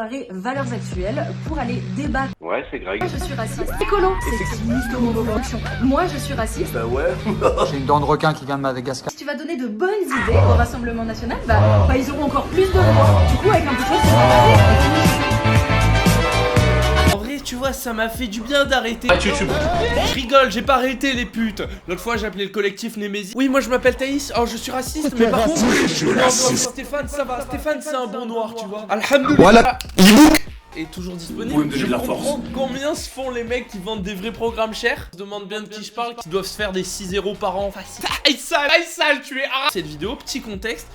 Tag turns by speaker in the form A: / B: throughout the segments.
A: soirée Valeurs Actuelles pour aller débattre.
B: Ouais, c'est Greg.
A: Moi je suis raciste. Écolo, sexiste, homophobe. Moi je suis raciste.
B: Bah ouais.
C: J'ai une dent de requin qui vient de Madagascar.
A: Si tu vas donner de bonnes idées au Rassemblement National, bah ils auront encore plus de voix. Du coup, avec un peu de chance, ça va aller.
D: En vrai, tu vois, ça m'a fait du bien d'arrêter. Je rigole, j'ai pas arrêté les putes. L'autre fois, j'ai appelé le collectif Némésis. Oui, moi je m'appelle Thaïs. Oh, je suis raciste, mais par contre, non, Stéphane, ça va. Stéphane, c'est un bon noir, tu vois. Alhamdoulilah.
C: Voilà.
D: Est toujours disponible. Je comprends combien se font les mecs qui vendent des vrais programmes chers. Je demande bien de qui je parle, qui doivent se faire des 6-0 par an. Facile. Aïssal, tu es arabe. Cette vidéo, petit contexte.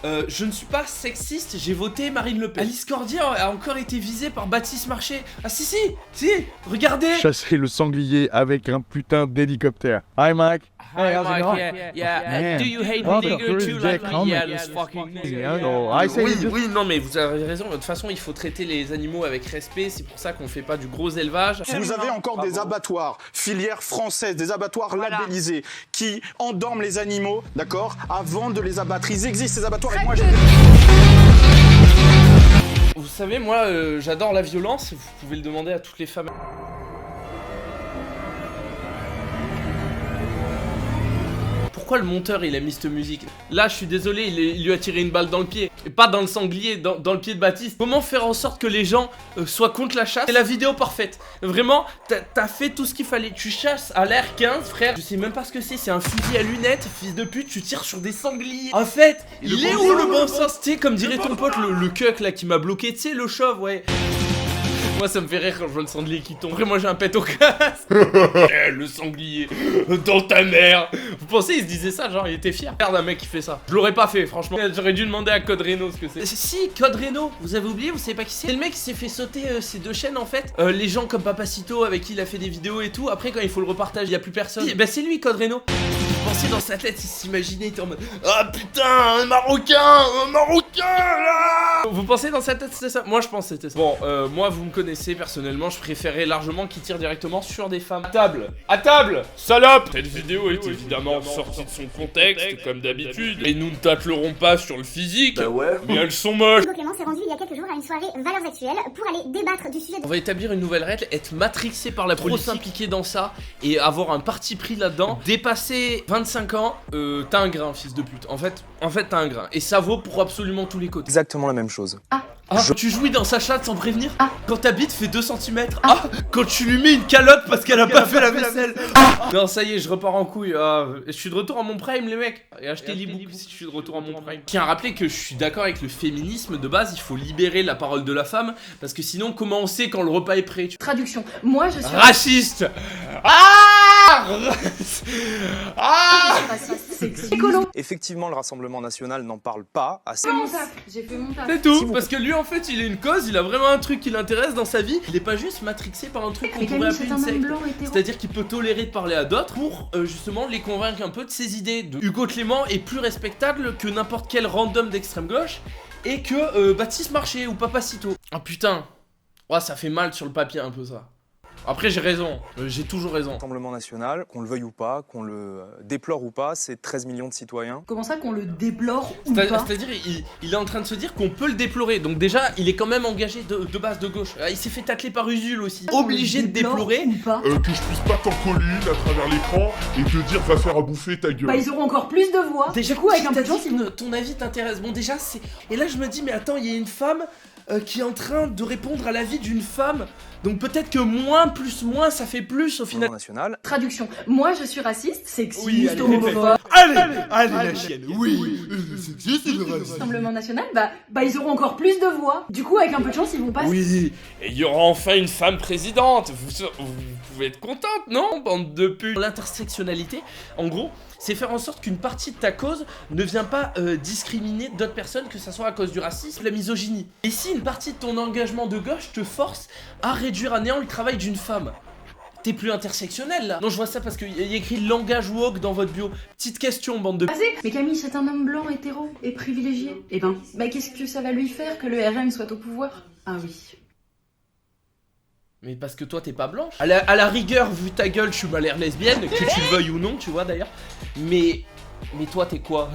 D: Je ne suis pas sexiste, j'ai voté Marine Le Pen. Alice Cordier a encore été visée par Baptiste Marché. Ah si, regardez.
E: Chasser le sanglier avec un putain d'hélicoptère. Hi Mike.
D: Hi
E: how's it
D: Mike,
E: going?
D: yeah.
E: Man.
D: Do you hate
E: What the
D: nigger
E: frick
D: too
E: is
D: like
E: that
D: me?
E: comment?
D: Yeah, this fucking nigger.
E: Yeah, no, I say just...
D: Oui, non mais vous avez raison, de toute façon il faut traiter les animaux avec respect, c'est pour ça qu'on fait pas du gros élevage.
F: Vous avez encore des abattoirs, filières françaises, des abattoirs labellisés qui endorment les animaux, d'accord, avant de les abattre. Ils existent ces abattoirs et moi j'ai...
D: Vous savez, moi j'adore la violence, vous pouvez le demander à toutes les femmes. Pourquoi le monteur il a mis cette musique? Là je suis désolé, il lui a tiré une balle dans le pied. Et pas dans le sanglier, dans le pied de Baptiste. Comment faire en sorte que les gens soient contre la chasse? C'est la vidéo parfaite. Vraiment, t'as fait tout ce qu'il fallait. Tu chasses à l'air 15, frère. Je sais même pas ce que c'est un fusil à lunettes. Fils de pute, tu tires sur des sangliers. En fait, il est où le bon sens? Tu sais, comme dirait ton pote, le cuck là qui m'a bloqué. Tu sais, le chauve, ouais. Moi ça me fait rire quand je vois le sanglier qui tombe. Après moi j'ai un pet au casque. Le sanglier dans ta mère. Vous pensez il se disait ça, genre il était fier? Regarde un mec qui fait ça. Je l'aurais pas fait franchement. J'aurais dû demander à Code Reno ce que c'est. Si, Code Reno, vous avez oublié, vous savez pas qui c'est? C'est le mec qui s'est fait sauter ses deux chaînes en fait. Les gens comme Papacito avec qui il a fait des vidéos et tout. Après quand il faut le repartage, il y a plus personne. Bah c'est lui Code Reno. Vous pensez dans sa tête, il s'imaginait, il était en mode ah putain, un Marocain là. Vous pensez dans sa tête c'était ça? Moi je pense que c'était ça. Bon, moi vous me connaissez personnellement, je préférais largement qu'il tire directement sur des femmes. À table, salope. Cette vidéo est évidemment sortie de son contexte, comme d'habitude. Et nous ne tâtelerons pas sur le physique.
B: Bah ouais.
D: Mais elles sont moches.
G: Hugo Clément s'est rendu il y a quelques jours à une soirée Valeurs Actuelles pour aller débattre du sujet
D: On va établir une nouvelle règle, être matrixé par la politique, trop s'impliquer dans ça et avoir un parti pris là-dedans. Dépasser 25 ans, t'as un grain, fils de pute. En fait, t'as un grain. Et ça vaut pour absolument tous les côtés.
H: Exactement la même chose.
D: Tu jouis dans sa chatte sans prévenir? Quand ta bite fait 2 cm? Quand tu lui mets une calotte parce qu'elle a pas fait la vaisselle? Non, ça y est, je repars en couille. Je suis de retour à mon prime, les mecs. Et achetez l'e-book si je suis de retour à mon prime. Je tiens à rappeler que je suis d'accord avec le féminisme de base. Il faut libérer la parole de la femme. Parce que sinon, comment on sait quand le repas est prêt?
A: Traduction. Moi je suis
D: Raciste.
A: raciste. Sexiste. Écolo.
H: Effectivement, le Rassemblement National n'en parle pas assez.
A: J'ai fait mon taf.
D: C'est tout, parce que lui en fait il a une cause, il a vraiment un truc qui l'intéresse dans sa vie. Il est pas juste matrixé par un truc qu'on
A: Mais
D: pourrait
A: Camille,
D: appeler
A: c'est un
D: une
A: homme
D: secte.
A: blanc hétéro.
D: C'est-à-dire qu'il peut tolérer de parler à d'autres pour justement les convaincre un peu de ses idées. Hugo Clément est plus respectable que n'importe quel random d'extrême gauche et que Baptiste Marché ou Papacito. Ah putain, ouais, ça fait mal sur le papier un peu ça. Après j'ai raison, j'ai toujours raison.
H: Le Rassemblement National, qu'on le veuille ou pas, qu'on le déplore ou pas, c'est 13 millions de citoyens.
A: Comment ça qu'on le déplore ou pas?
D: C'est-à-dire il est en train de se dire qu'on peut le déplorer. Donc déjà il est quand même engagé de base de gauche. Il s'est fait tacler par Usul aussi. Obligé de déplorer
A: ou pas?
I: Que je puisse pas t'encoller à travers l'écran et te dire va faire à bouffer ta gueule.
A: Bah ils auront encore plus de voix.
D: Déjà,
A: Du coup avec un peu
D: t'as
A: de chance
D: dit que ton avis t'intéresse. Bon déjà c'est... Et là je me dis mais attends, il y a une femme qui est en train de répondre à l'avis d'une femme. Donc peut-être que moins plus moins ça fait plus au final.
H: National.
A: Traduction. Moi je suis raciste, sexiste,
D: Oui, allez,
A: homophobe.
D: Allez la chienne, oui.
A: Rassemblement National, bah ils auront encore plus de voix. Du coup avec un peu de chance ils vont pas.
D: Oui, et il y aura enfin une femme présidente. Vous pouvez être contente, non, bande de putes? L'intersectionnalité, en gros, c'est faire en sorte qu'une partie de ta cause ne vient pas discriminer d'autres personnes, que ça soit à cause du racisme, la misogynie. Et si une partie de ton engagement de gauche te force à réduire à néant le travail d'une femme, t'es plus intersectionnel là. Non, je vois ça parce qu'il y a écrit langage woke dans votre bio. Petite question, bande de...
A: Mais Camille c'est un homme blanc hétéro et privilégié. Eh ben, qu'est-ce que ça va lui faire que le RN soit au pouvoir? Ah oui.
D: Mais parce que toi t'es pas blanche. À la rigueur, vu ta gueule, je suis mal l'air lesbienne, que tu le veuilles ou non, tu vois d'ailleurs. Mais Mais toi, t'es quoi?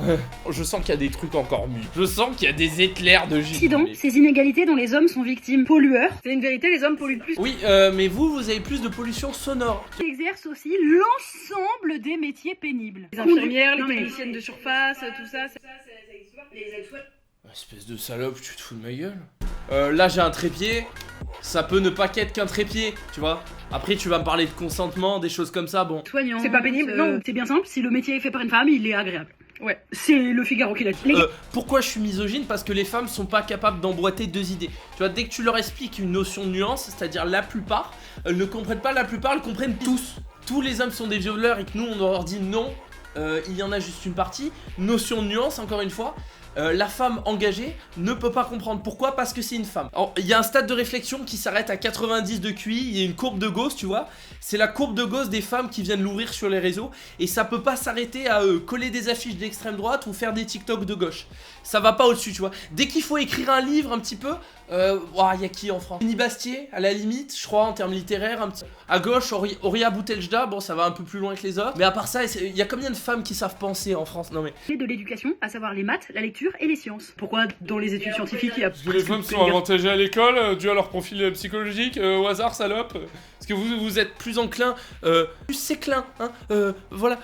D: Je sens qu'il y a des trucs encore mieux. Je sens qu'il y a des éclairs de génie.
A: Accident, ces inégalités dont les hommes sont victimes. Pollueurs, c'est une vérité, les hommes polluent plus.
D: Oui, mais vous avez plus de pollution sonore.
A: Ils exercent aussi l'ensemble des métiers pénibles. Les infirmières, les techniciennes de surface, tout ça, existe pas. Les aides-soignantes.
D: Espèce de salope, tu te fous de ma gueule. Là, j'ai un trépied. Ça peut ne pas qu'être qu'un trépied, tu vois. Après, tu vas me parler de consentement, des choses comme ça, bon.
A: Soignant. C'est pas pénible, non. C'est bien simple, si le métier est fait par une femme, il est agréable. Ouais, c'est le Figaro qui l'a dit.
D: Pourquoi je suis misogyne? Parce que les femmes sont pas capables d'emboîter deux idées. Tu vois, dès que tu leur expliques une notion de nuance, c'est-à-dire la plupart, elles ne comprennent pas la plupart, elles comprennent tous. Tous les hommes sont des violeurs et que nous, on leur dit non. Il y en a juste une partie. Notion de nuance, encore une fois. La femme engagée ne peut pas comprendre. Pourquoi? Parce que c'est une femme. Il y a un stade de réflexion qui s'arrête à 90 de QI. Il y a une courbe de Gauss, tu vois. C'est la courbe de Gauss des femmes qui viennent l'ouvrir sur les réseaux. Et ça peut pas s'arrêter à coller des affiches d'extrême droite ou faire des TikTok de gauche. Ça va pas au-dessus, tu vois. Dès qu'il faut écrire un livre un petit peu, y a qui en France? Denis Bastier, à la limite, je crois, en termes littéraires, un petit... À gauche, Horia Bouteljda, bon, ça va un peu plus loin que les autres. Mais à part ça, il y a combien de femmes qui savent penser en France? Non mais...
A: De l'éducation, à savoir les maths, la lecture et les sciences. Pourquoi dans les études scientifiques, il y a...
D: Parce que les femmes sont avantagées à l'école, dû à leur profil psychologique, au hasard, salope. Parce que vous êtes plus enclin, plus séclin, hein, voilà,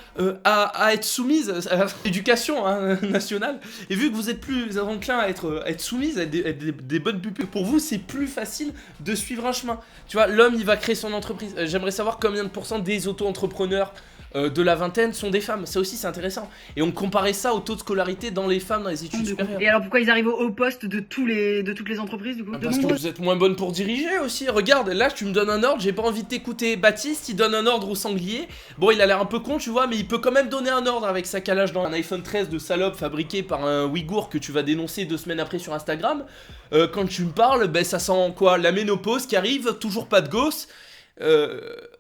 D: à être soumise à l'éducation nationale. Et vu que vous êtes plus enclin à être soumise, à être des bonnes pupilles, pour vous, c'est plus facile de suivre un chemin. Tu vois, l'homme, il va créer son entreprise. J'aimerais savoir combien de pourcents des auto-entrepreneurs de la vingtaine sont des femmes. Ça aussi, c'est intéressant. Et on comparait ça au taux de scolarité dans les femmes dans les études supérieures.
A: Et alors pourquoi ils arrivent au poste de toutes les entreprises du coup?
D: Parce que vous êtes moins bonne pour diriger aussi. Regarde, là tu me donnes un ordre, j'ai pas envie de t'écouter. Baptiste, il donne un ordre au sanglier. Bon, il a l'air un peu con, tu vois, mais il peut quand même donner un ordre avec sa calage dans un iPhone 13 de salope fabriqué par un Ouïghour que tu vas dénoncer 2 semaines après sur Instagram. Quand tu me parles, ben ça sent quoi? La ménopause qui arrive, toujours pas de gosse.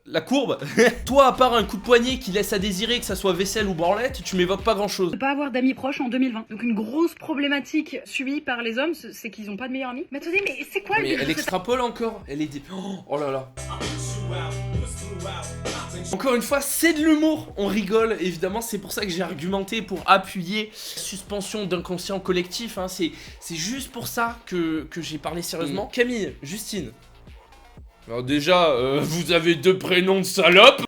D: La courbe. Toi, à part un coup de poignet qui laisse à désirer, que ça soit vaisselle ou branlette, tu m'évoques pas grand chose.
A: Ne pas avoir d'amis proches en 2020. Donc une grosse problématique subie par les hommes, c'est qu'ils ont pas de meilleurs amis. Mais attendez, mais c'est quoi
D: mais elle extrapole encore. Elle est... Oh là là. Encore une fois, c'est de l'humour. On rigole, évidemment, c'est pour ça que j'ai argumenté pour appuyer suspension d'inconscient collectif. Hein. C'est juste pour ça que j'ai parlé sérieusement. Camille, Justine. Alors déjà, vous avez 2 prénoms de salope.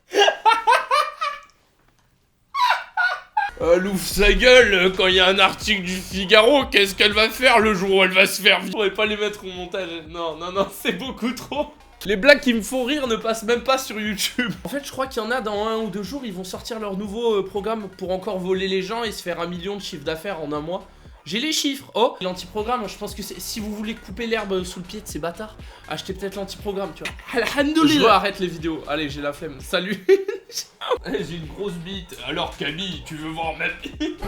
D: Elle ouvre sa gueule quand il y a un article du Figaro. Qu'est-ce qu'elle va faire le jour où elle va se faire vivre? Je pourrais pas les mettre au montage. Non, c'est beaucoup trop. Les blagues qui me font rire ne passent même pas sur YouTube. En fait, je crois qu'il y en a dans 1 ou 2 jours, ils vont sortir leur nouveau programme pour encore voler les gens et se faire 1 million de chiffre d'affaires en 1 mois. J'ai les chiffres. Oh, l'antiprogramme, je pense que si vous voulez couper l'herbe sous le pied de ces bâtards, achetez peut-être l'antiprogramme, tu vois. Alhamdoulilah. Je arrête les vidéos. Allez, j'ai la flemme. Salut. J'ai une grosse bite. Alors Camille, tu veux voir ma bite?